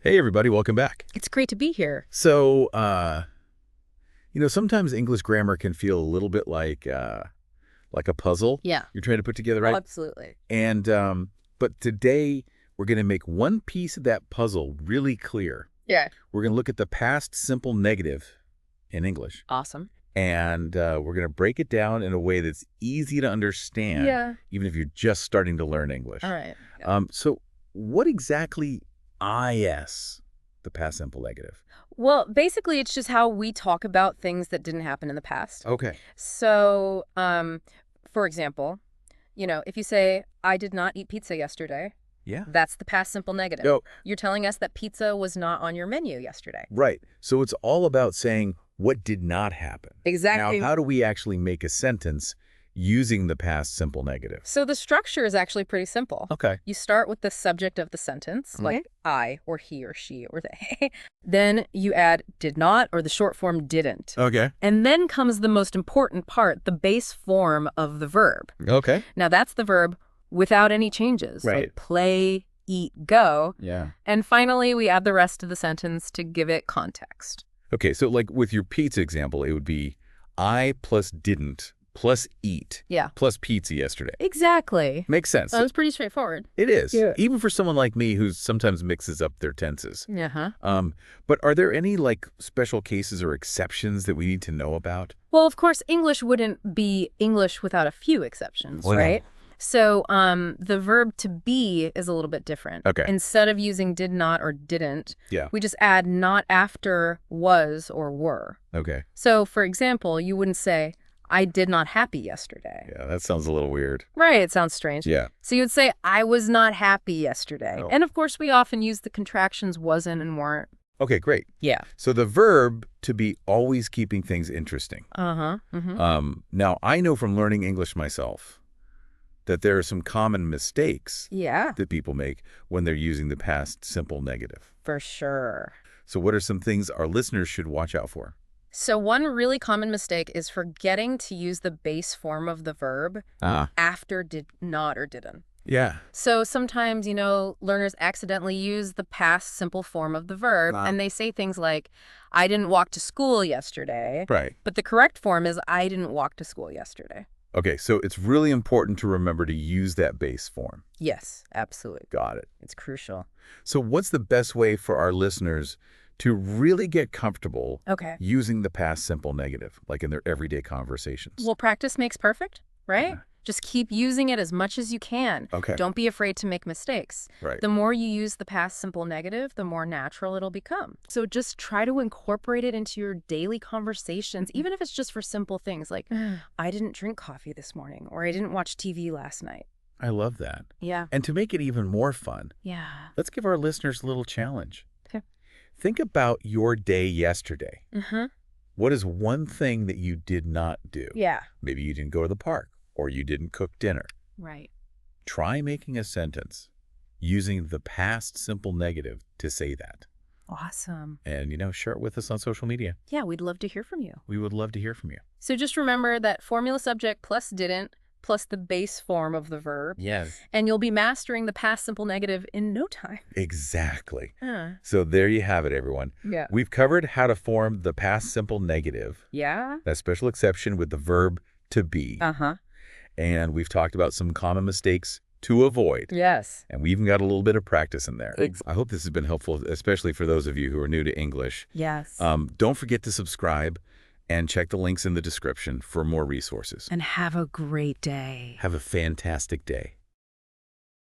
Hey, everybody, welcome back. It's great to be here. So, sometimes English grammar can feel a little bit like a puzzle Yeah. you're trying to put together, Oh, right? absolutely. And but today we're going to make one piece of that puzzle really clear. Yeah. We're going to look at the past simple negative in English, Awesome. and we're going to break it down in a way that's easy to understand, Yeah. even if you're just starting to learn English. All right. Yeah. So what exactly is the past simple negative? Well, basically, it's just how we talk about things that didn't happen in the past. Okay. So, for example, if you say, I did not eat pizza yesterday, Yeah. that's the past simple negative. No, You're telling us that pizza was not on your menu yesterday. right. So it's all about saying what did not happen. Exactly. Now, how do we actually make a sentence using the past simple negative? So the structure is actually pretty simple. Okay. You start with the subject of the sentence, like I or he or she or they. Then you add did not or the short form didn't. Okay. And then comes the most important part, the base form of the verb. Okay. Now that's the verb without any changes. Right. Like play, eat, go. Yeah. And finally, we add the rest of the sentence to give it context. Okay, so like with your pizza example, it would be I plus didn't plus eat Yeah. plus pizza yesterday. Exactly. Makes sense. That was pretty straightforward. It is. Yeah. Even for someone like me who sometimes mixes up their tenses. Uh-huh. But are there any like special cases or exceptions that we need to know about? Well, of course, English wouldn't be English without a few exceptions, Well, right? So the verb to be is a little bit different. Okay. Instead of using did not or didn't, Yeah. we just add not after was or were. Okay. So, for example, you wouldn't say, I did not happy yesterday. Yeah, that sounds a little weird. Right, it sounds strange. Yeah. So you would say, I was not happy yesterday. Oh. And of course, we often use the contractions wasn't and weren't. Okay, great. Yeah. So the verb to be always keeping things interesting. Uh-huh. Mm-hmm. Now, I know from learning English myself that there are some common mistakes Yeah, that people make when they're using the past simple negative. for sure. So what are some things our listeners should watch out for? So one really common mistake is forgetting to use the base form of the verb after did not or didn't. Yeah. So sometimes, learners accidentally use the past simple form of the verb, and they say things like, I didn't walk to school yesterday. Right. But the correct form is, I didn't walk to school yesterday. Okay, so it's really important to remember to use that base form. Yes, absolutely. Got it. It's crucial. So what's the best way for our listeners to really get comfortable using the past simple negative, like in their everyday conversations? Well, practice makes perfect, right? Yeah. Just keep using it as much as you can. Okay. Don't be afraid to make mistakes. Right. The more you use the past simple negative, the more natural it'll become. So just try to incorporate it into your daily conversations, even if it's just for simple things like, I didn't drink coffee this morning, or I didn't watch TV last night. I love that. Yeah. And to make it even more fun, Yeah. let's give our listeners a little challenge. Okay. Think about your day yesterday. Mm-hmm. What is one thing that you did not do? Yeah. Maybe you didn't go to the park, or you didn't cook dinner. Right. Try making a sentence using the past simple negative to say that. Awesome. And, share it with us on social media. Yeah, we'd love to hear from you. We would love to hear from you. So just remember that formula subject plus didn't plus the base form of the verb. Yes. And you'll be mastering the past simple negative in no time. Exactly. So there you have it, everyone. Yeah. We've covered how to form the past simple negative, Yeah? that special exception with the verb to be. Uh-huh. And we've talked about some common mistakes to avoid. Yes. And we even got a little bit of practice in there. Exactly. I hope this has been helpful, especially for those of you who are new to English. Yes. Don't forget to subscribe and check the links in the description for more resources. And have a great day. Have a fantastic day.